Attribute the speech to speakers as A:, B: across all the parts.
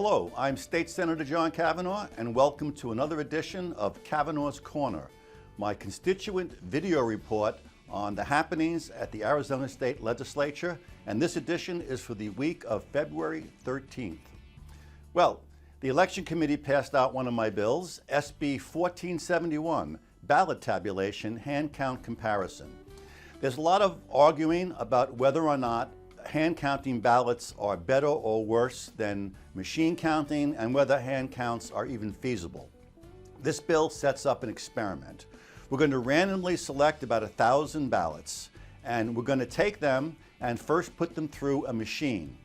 A: Hello, I'm State Senator John Kavanagh, and welcome to another edition of Kavanagh's Corner, my constituent video report on the happenings at the Arizona State Legislature, and this edition is for the week of February 13th. Well, the Election Committee passed out one of my bills, SB 1471, Ballot Tabulation Hand Count Comparison. There's a lot of arguing about whether or not hand counting ballots are better or worse than machine counting, and whether hand counts are even feasible. This bill sets up an experiment. We're going to randomly select about 1,000 ballots, and we're going to take them and first put them through a machine.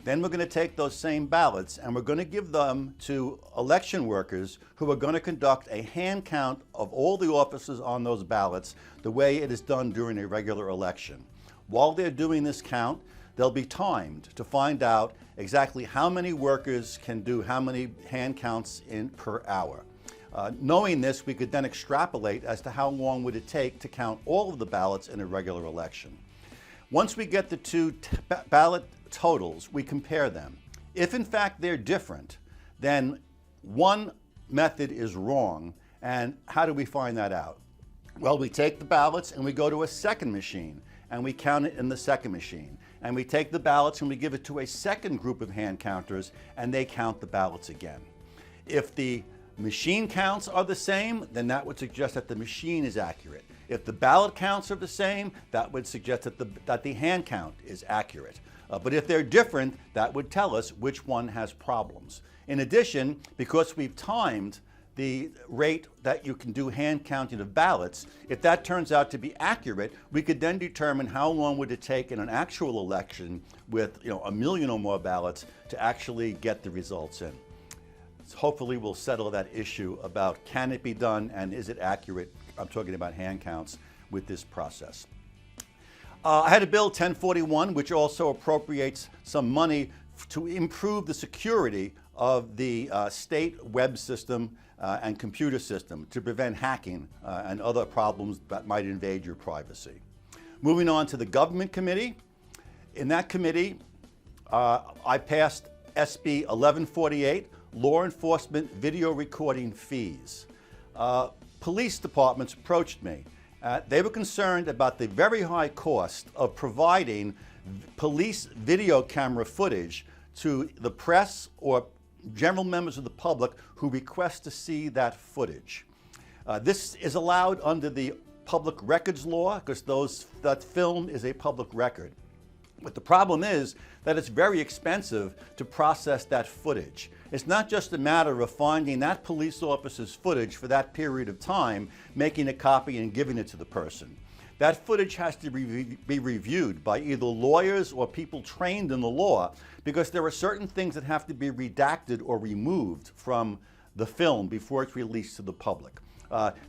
A: Then we're going to take those same ballots and we're going to give them to election workers who are going to conduct a hand count of all the officers on those ballots the way it is done during a regular election. While they're doing this count, they'll be timed to find out exactly how many workers can do how many hand counts per hour. Knowing this, we could then extrapolate as to how long would it take to count all of the ballots in a regular election. Once we get the two ballot totals, we compare them. If in fact they're different, then one method is wrong. And how do we find that out? Well, we take the ballots and we go to a second machine and we count it in the second machine. And we take the ballots and we give it to a second group of hand counters and they count the ballots again. If the machine counts are the same, then that would suggest that the machine is accurate. If the ballot counts are the same, that would suggest that the hand count is accurate. But if they're different, that would tell us which one has problems. In addition, because we've timed the rate that you can do hand counting of ballots, if that turns out to be accurate, we could then determine how long would it take in an actual election with 1 million or more ballots to actually get the results in. So hopefully we'll settle that issue about can it be done and is it accurate. I'm talking about hand counts with this process. I had a bill 1041 which also appropriates some money to improve the security of the state web system and computer system to prevent hacking and other problems that might invade your privacy. Moving on to the Government Committee. In that committee, I passed SB 1148, Law Enforcement Video Recording Fees. Police departments approached me. They were concerned about the very high cost of providing police video camera footage to the press or general members of the public who request to see that footage. This is allowed under the public records law because that film is a public record. But the problem is that it's very expensive to process that footage. It's not just a matter of finding that police officer's footage for that period of time, making a copy and giving it to the person. That footage has to be reviewed by either lawyers or people trained in the law because there are certain things that have to be redacted or removed from the film before it's released to the public.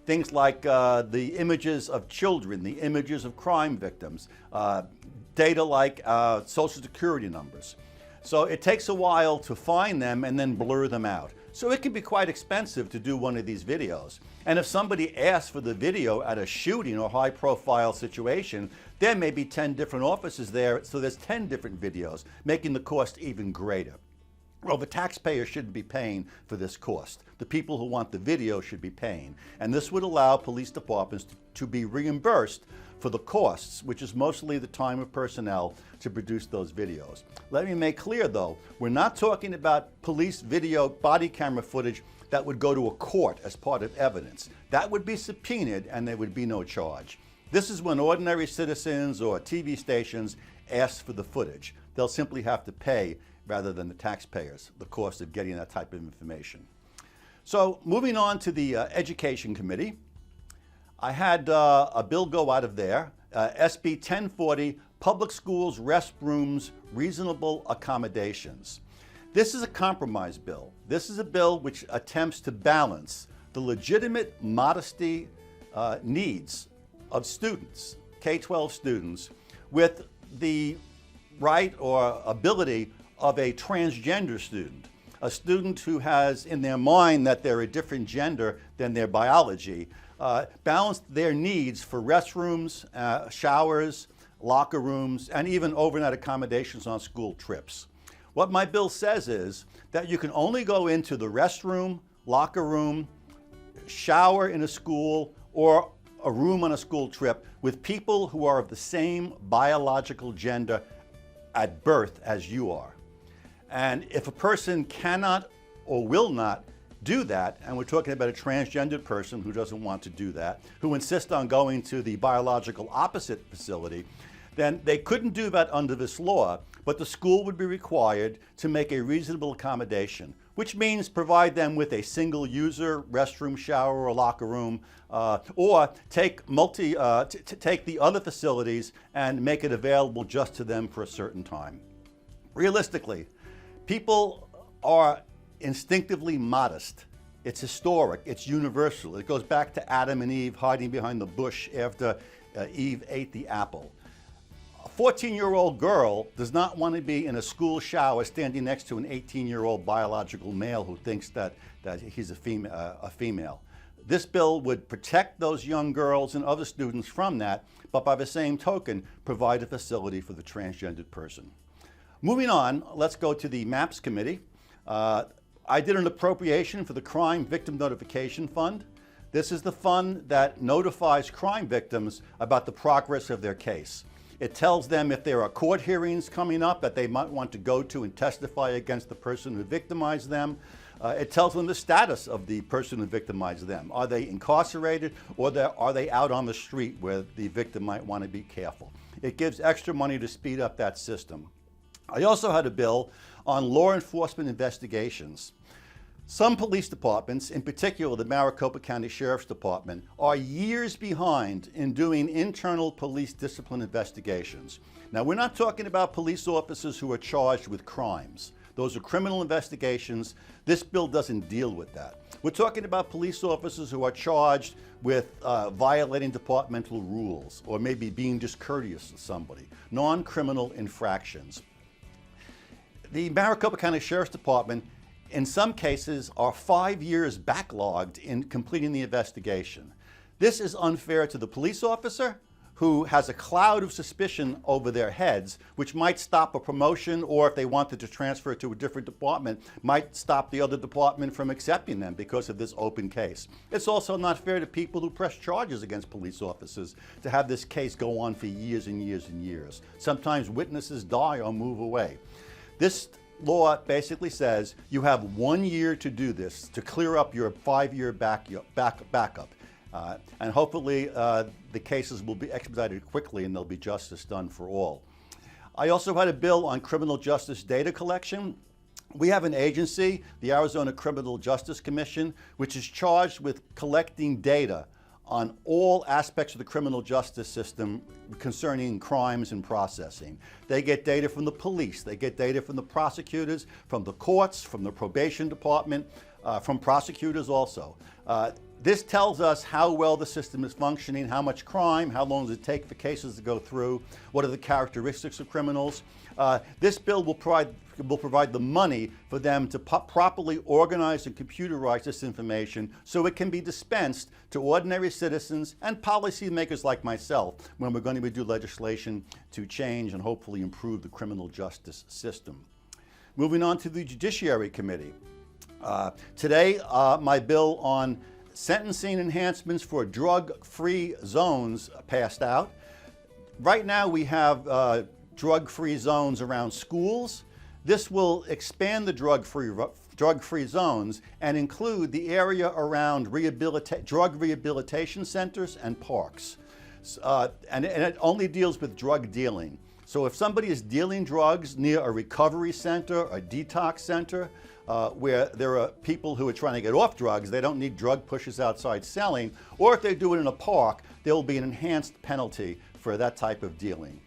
A: Things like the images of children, the images of crime victims, data like Social Security numbers. So it takes a while to find them and then blur them out. So it can be quite expensive to do one of these videos. And if somebody asks for the video at a shooting or high profile situation, there may be 10 different officers there, so there's 10 different videos, making the cost even greater. Well, the taxpayer shouldn't be paying for this cost. The people who want the video should be paying. And this would allow police departments to be reimbursed for the costs, which is mostly the time of personnel to produce those videos. Let me make clear though, we're not talking about police video body camera footage that would go to a court as part of evidence. That would be subpoenaed and there would be no charge. This is when ordinary citizens or TV stations ask for the footage. They'll simply have to pay, rather than the taxpayers, the cost of getting that type of information. So moving on to the Education Committee, I had a bill go out of there, SB 1040, Public Schools Restrooms Reasonable Accommodations. This is a compromise bill. This is a bill which attempts to balance the legitimate modesty needs of students, K-12 students, with the right or ability of a transgender student, a student who has in their mind that they're a different gender than their biology, balance their needs for restrooms, showers, locker rooms, and even overnight accommodations on school trips. What my bill says is that you can only go into the restroom, locker room, shower in a school, or a room on a school trip with people who are of the same biological gender at birth as you are. And if a person cannot or will not do that, and we're talking about a transgendered person who doesn't want to do that, who insists on going to the biological opposite facility, then they couldn't do that under this law, but the school would be required to make a reasonable accommodation, which means provide them with a single user restroom, shower, or locker room, or take take the other facilities and make it available just to them for a certain time. Realistically, people are instinctively modest. It's historic, it's universal. It goes back to Adam and Eve hiding behind the bush after Eve ate the apple. A 14-year-old girl does not want to be in a school shower standing next to an 18-year-old biological male who thinks that he's a female. This bill would protect those young girls and other students from that, but by the same token, provide a facility for the transgendered person. Moving on, let's go to the MAPS committee. I did an appropriation for the Crime Victim Notification Fund. This is the fund that notifies crime victims about the progress of their case. It tells them if there are court hearings coming up that they might want to go to and testify against the person who victimized them. It tells them the status of the person who victimized them. Are they incarcerated, or are they out on the street where the victim might want to be careful? It gives extra money to speed up that system. I also had a bill on law enforcement investigations. Some police departments, in particular the Maricopa County Sheriff's Department, are years behind in doing internal police discipline investigations. Now, we're not talking about police officers who are charged with crimes. Those are criminal investigations. This bill doesn't deal with that. We're talking about police officers who are charged with violating departmental rules, or maybe being discourteous to somebody, non-criminal infractions. The Maricopa County Sheriff's Department, in some cases, are 5 years backlogged in completing the investigation. This is unfair to the police officer, who has a cloud of suspicion over their heads, which might stop a promotion, or if they wanted to transfer to a different department, might stop the other department from accepting them because of this open case. It's also not fair to people who press charges against police officers to have this case go on for years and years and years. Sometimes witnesses die or move away. This law basically says you have 1 year to do this, to clear up your 5-year backup. And hopefully the cases will be expedited quickly and there'll be justice done for all. I also had a bill on criminal justice data collection. We have an agency, the Arizona Criminal Justice Commission, which is charged with collecting data on all aspects of the criminal justice system concerning crimes and processing. They get data from the police, they get data from the prosecutors, from the courts, from the probation department, from prosecutors also. This tells us how well the system is functioning, how much crime, how long does it take for cases to go through, what are the characteristics of criminals. This bill will provide the money for them to properly organize and computerize this information so it can be dispensed to ordinary citizens and policymakers like myself when we're going to do legislation to change and hopefully improve the criminal justice system. Moving on to the Judiciary Committee. Today, my bill on sentencing enhancements for drug-free zones passed out. Right now we have drug-free zones around schools. This will expand the drug-free zones and include the area around drug rehabilitation centers and parks. And it only deals with drug dealing. So if somebody is dealing drugs near a recovery center, a detox center, where there are people who are trying to get off drugs, they don't need drug pushers outside selling, or if they do it in a park, there will be an enhanced penalty for that type of dealing.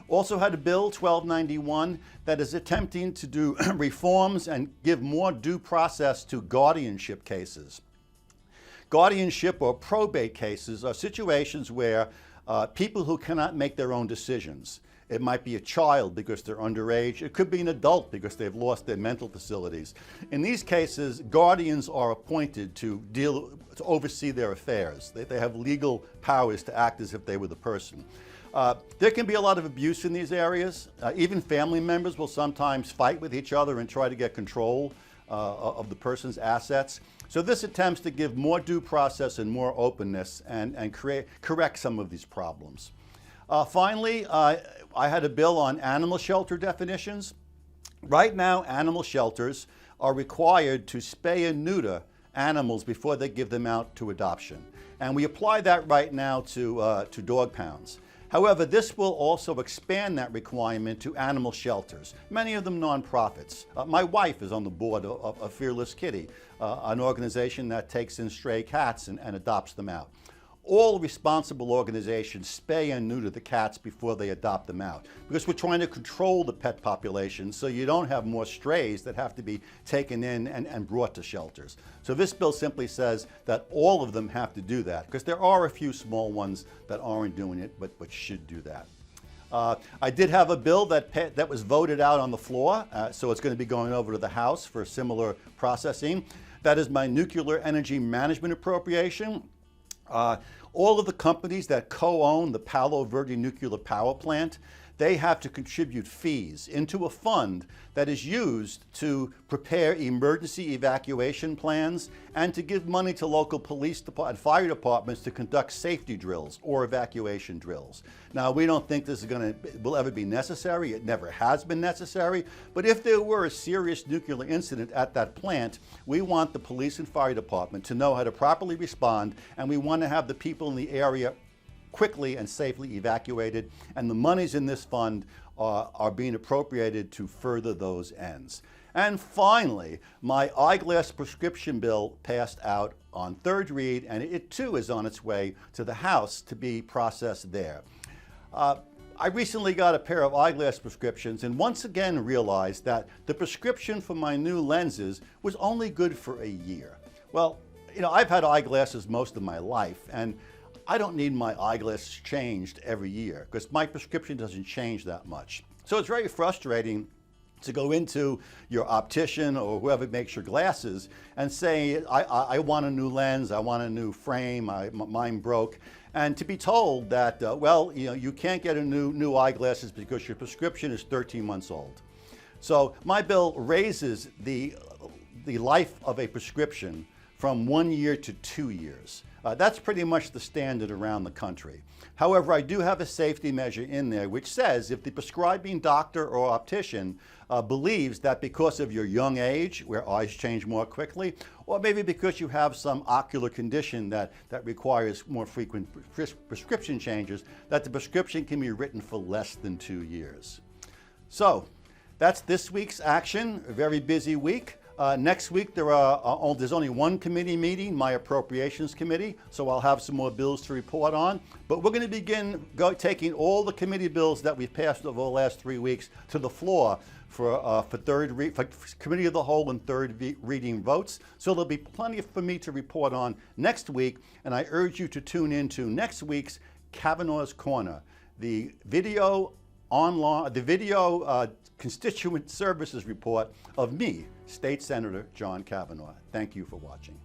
A: Also had a bill, 1291, that is attempting to do reforms and give more due process to guardianship cases. Guardianship or probate cases are situations where people who cannot make their own decisions. It might be a child because they're underage. It could be an adult because they've lost their mental facilities. In these cases, guardians are appointed to oversee their affairs. They have legal powers to act as if they were the person. There can be a lot of abuse in these areas. Even family members will sometimes fight with each other and try to get control of the person's assets. So this attempts to give more due process and more openness and correct some of these problems. Finally, I had a bill on animal shelter definitions. Right now, animal shelters are required to spay and neuter animals before they give them out to adoption. And we apply that right now to dog pounds. However, this will also expand that requirement to animal shelters, many of them nonprofits. My wife is on the board of Fearless Kitty, an organization that takes in stray cats and adopts them out. All responsible organizations spay and neuter the cats before they adopt them out, because we're trying to control the pet population so you don't have more strays that have to be taken in and brought to shelters. So this bill simply says that all of them have to do that, because there are a few small ones that aren't doing it but should do that. I did have a bill that was voted out on the floor, so it's going to be going over to the House for similar processing. That is my nuclear energy management appropriation. All of the companies that co-own the Palo Verde nuclear power plant, they have to contribute fees into a fund that is used to prepare emergency evacuation plans and to give money to local police and fire departments to conduct safety drills or evacuation drills. Now, we don't think this will ever be necessary. It never has been necessary. But if there were a serious nuclear incident at that plant, we want the police and fire department to know how to properly respond, and we want to have the people in the area quickly and safely evacuated, and the monies in this fund are being appropriated to further those ends. And finally, my eyeglass prescription bill passed out on third read, and it too is on its way to the House to be processed there. I recently got a pair of eyeglass prescriptions and once again realized that the prescription for my new lenses was only good for a year. Well, you know, I've had eyeglasses most of my life, and I don't need my eyeglasses changed every year because my prescription doesn't change that much. So it's very frustrating to go into your optician or whoever makes your glasses and say, I want a new lens, I want a new frame, mine broke, and to be told that, well, you know, you can't get a new eyeglasses because your prescription is 13 months old. So my bill raises the life of a prescription from 1 year to 2 years. That's pretty much the standard around the country. However, I do have a safety measure in there which says if the prescribing doctor or optician believes that because of your young age, where eyes change more quickly, or maybe because you have some ocular condition that requires more frequent prescription changes, that the prescription can be written for less than 2 years. So that's this week's action, a very busy week. Next week there's only one committee meeting, my Appropriations Committee, so I'll have some more bills to report on. But we're going to begin taking all the committee bills that we've passed over the last 3 weeks to the floor for Committee of the Whole and third reading votes. So there'll be plenty for me to report on next week, and I urge you to tune into next week's Kavanagh's Corner, the video constituent services report of me, State Senator John Kavanagh. Thank you for watching.